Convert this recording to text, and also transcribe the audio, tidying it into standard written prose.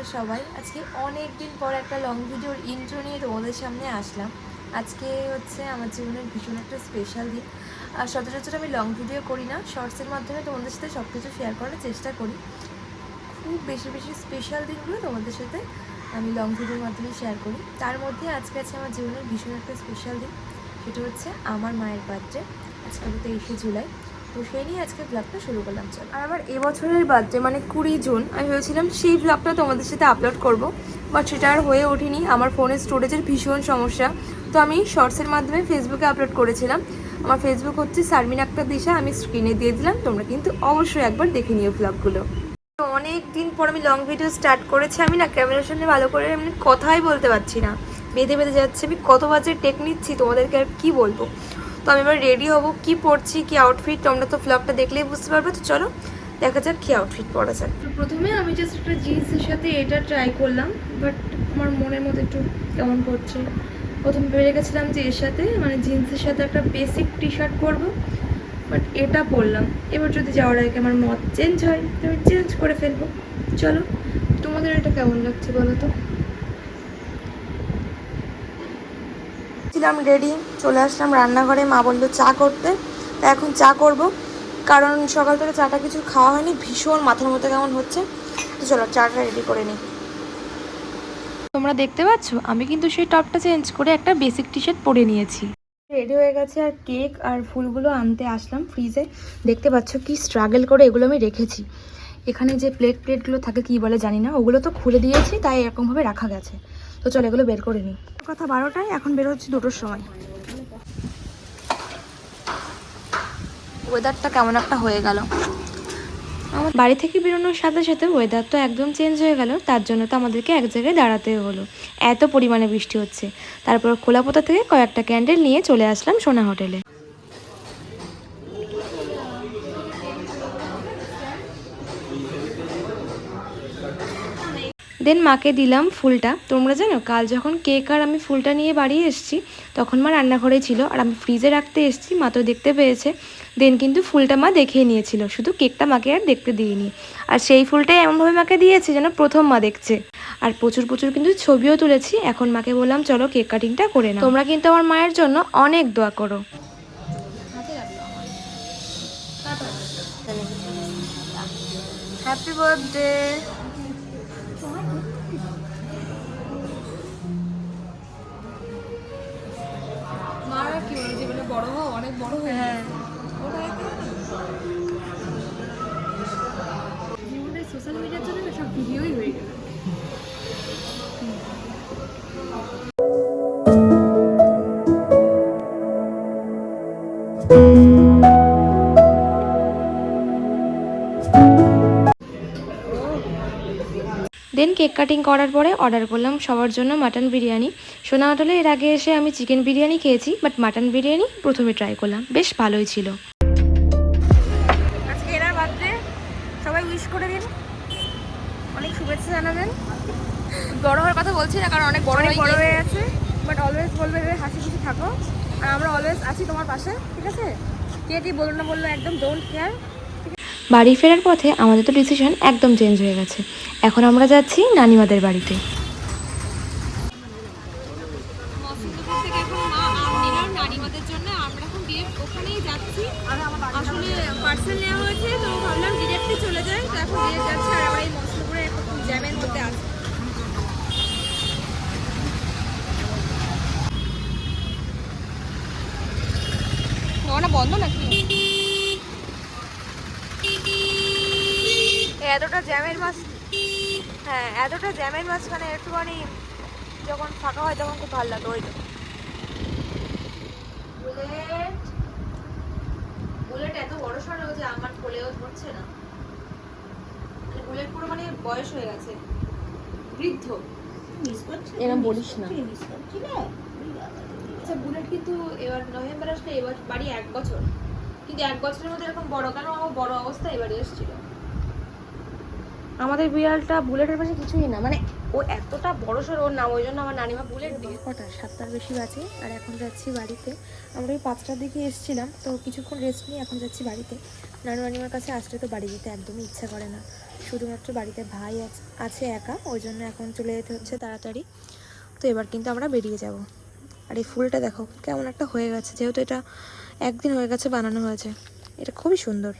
তোমরা সবাই? আজকে অনেক দিন পর একটা লং ভিডিওর ইন্ট্রো নিয়ে তোমাদের সামনে আসলাম। আজকে হচ্ছে আমার জীবনের ভীষণ একটা স্পেশাল দিন। আর সচরাচর আমি লং ভিডিও করি না, শর্টসের মাধ্যমে তোমাদের সাথে সব কিছু শেয়ার করার চেষ্টা করি। খুব বেশি বেশি স্পেশাল দিনগুলো তোমাদের সাথে আমি লং ভিডিওর মাধ্যমে শেয়ার করি। তার মধ্যে আজকে আছে আমার জীবনের ভীষণ একটা স্পেশাল দিন, সেটা হচ্ছে আমার মায়ের বার্থডে। আজকে 23শে জুলাই। তো সেই নিয়ে আজকে ব্লগটা শুরু করলাম। চল, আর আমার এবছরের বার্থডে মানে 20 জুন আমি ভেবেছিলাম সেই ব্লগটা তোমাদের সাথে আপলোড করব, বাট সেটা আর হয়ে ওঠেনি। আমার ফোনের স্টোরেজের ভীষণ সমস্যা। তো আমি শর্টসের মাধ্যমে ফেসবুকে আপলোড করেছিলাম। আমার ফেসবুক হচ্ছে শারমিন আক্তার দিশা, আমি স্ক্রিনে দিয়ে দিলাম, তোমরা কিন্তু অবশ্যই একবার দেখে নিও ব্লগগুলো। তো অনেক দিন পর আমি লং ভিডিও স্টার্ট করেছি। আমি না ক্যামেরার সামনে ভালো করে এমনি কথাই বলতে পারছি না, বেঁধে বেঁধে যাচ্ছে। আমি কত বাজে টেক নিচ্ছি তোমাদেরকে আর কি বলবো। তো আমি এবার রেডি হব, কি পরছি, কি আউটফিট, তোমরা তো ব্লগটা দেখলেই বুঝতে পারবে। তো চলো দেখা যাক কি আউটফিট পরা যায়। প্রথমে আমি জাস্ট একটা জিন্সের সাথে এটা ট্রাই করলাম, বাট আমার মনের মধ্যে একটু কেমন করছে। প্রথমে ভেবে গেছিলাম যে এর সাথে মানে জিন্সের সাথে একটা বেসিক টি শার্ট পরবো, বাট এটা পরলাম। এবার যদি যাওয়ার আগে আমার মত চেঞ্জ হয় তো আমি চেঞ্জ করে ফেলবো। চলো, তোমাদের এটা কেমন লাগছে বলো তো। ছিলাম রেডি, চলে আসলাম রান্নাঘরে। মা বললো চা করতে, তা এখন চা করব, কারণ সকাল থেকে চাটা কিছু খাওয়া হয়নি, ভীষণ মাথার মধ্যে কেমন হচ্ছে। তো চলো চাটা রেডি করে নিই। তোমরা দেখতে পাচ্ছ আমি কিন্তু সেই টপটা চেঞ্জ করে একটা বেসিক টি শার্ট পরে নিয়েছি। রেডি হয়ে গেছে, আর কেক আর ফুলগুলো আনতে আসলাম ফ্রিজে। দেখতে পাচ্ছ কি স্ট্রাগল করে এগুলো আমি রেখেছি। এখানে যে প্লেটগুলো থাকে কি বলে জানি না, ওগুলো তো খুলে দিয়েছি, তাই এরকমভাবে রাখা গেছে। তো চলো এগুলো বের করে নিই। কথা 12টায়, এখন বের হচ্ছে 2টোর সময়। ওয়েদারটা কেমন একটা হয়ে গেল। আমার বাড়ি থেকে বেরোনোর সাথে সাথে ওয়েদার তো একদম চেঞ্জ হয়ে গেল। তার জন্য তো আমাদেরকে এক জায়গায় দাঁড়াতে হলো, এত পরিমাণে বৃষ্টি হচ্ছে। তারপর খোলাপোতা থেকে কয়েকটা ক্যান্ডেল নিয়ে চলে আসলাম সোনা হোটেলে। দেন মাকে দিলাম ফুলটা। তোমরা জানো কাল যখন কেক আর আমি ফুলটা নিয়ে বাড়ি এসেছি, তখন মা রান্নাঘরে ছিল আর আমি ফ্রিজে রাখতে এসেছি, মা তো দেখতে পেয়েছে। দেন কিন্তু ফুলটা মা দেখিয়ে নিয়েছিল, শুধু কেকটা মাকে আর দেখতে দিইনি। আর সেই ফুলটাই এমনভাবে মাকে দিয়েছে যেন প্রথম মা দেখছে। আর প্রচুর প্রচুর কিন্তু ছবিও তুলেছি। এখন মাকে বললাম চলো কেক কাটিংটা করে নাও। তোমরা কিন্তু আমার মায়ের জন্য অনেক দোয়া করো। Happy birthday. মারা কি বলে জীবনে বড় হও, অনেক বড় হয়ে। হ্যাঁ, জীবনে সোশ্যাল মিডিয়ার জন্য সব ভিডিওই হয়ে গেল। দেন কেক কাটিং করার পরে অর্ডার করলাম সবার জন্য মাটন বিরিয়ানি। সোনা হোটেলে এর আগে এসে আমি চিকেন বিরিয়ানি খেয়েছি, বাট মাটন বিরিয়ানি প্রথমে ট্রাই করলাম, বেশ ভালোই ছিল। আজকে এনার বার্থডে, সবাই উইশ করে দিন, অনেক শুভেচ্ছা জানাবেন। বড় হওয়ার কথা বলছি না, কারণ অনেক বড় হয়ে গেছে, বাট অলওয়েজ বলবে যে হাসি খুশি থাকো, আর আমরা অলওয়েজ আছি তোমার পাশে, ঠিক আছে? কে কি বললো না বললো, একদম ডোন্ট কেয়ার। বাড়ি ফেরার পথে আমাদের তো ডিসিশন একদম চেঞ্জ হয়ে গেছে। এখন আমরা যাচ্ছি নানিমাদের বাড়িতে। নানিমাদের জন্য আমরা এখন ডিরেক্ট ওখানেই যাচ্ছি। আসলে পার্সেল নেওয়া হয়েছে, তো ভাবলাম ডিরেক্টই চলে যাই, তো এখন ডিরেক্ট যাচ্ছি। আর আমরা এই মসলিপুরে জ্যামের মধ্যে আছি। না বন্ধ নাকি? এতটা জ্যামের মাছ, হ্যাঁ এতটা জ্যামের মাঝখানে একটুখানি যখন ফাঁকা হয় তখন খুব ভালো লাগে। ওই তো বুলেট, বুলেট এত বড় সড়ো যে আমার কোলেও ধরছে না। মানে বুলেট পুরো মানে বয়স হয়ে গেছে, বৃদ্ধ। এরকম বলিস না। আচ্ছা বুলেট কিন্তু এবার নভেম্বর আসলে এবার বাড়ি 1 বছর, কিন্তু 1 বছরের মধ্যে এরকম বড় কেন বড় অবস্থা এবারে এসেছিল। আমাদের বিড়ালটা বুলেটের পাশে কিছুই না, মানে ও এতটা বড় সড়ো ওর নাম, ওই জন্য আমার নানিমা বুলেট দিয়ে। কটা 7টার বেশি বাজে আর এখন যাচ্ছি বাড়িতে। আমরা ওই 5টার দিকে এসেছিলাম, তো কিছুক্ষণ রেস্ট নিয়ে এখন যাচ্ছি বাড়িতে। নানিমার কাছে আসলে তো বাড়ি যেতে একদমই ইচ্ছা করে না, শুধুমাত্র বাড়িতে ভাই আছে একা, ওই জন্য এখন চলে যেতে হচ্ছে তাড়াতাড়ি। তো এবার কিন্তু আমরা বেরিয়ে যাব। আর এই ফুলটা দেখো কেমন একটা হয়ে গেছে, যেহেতু এটা একদিন হয়ে গেছে বানানো হয়েছে, এটা খুবই সুন্দর।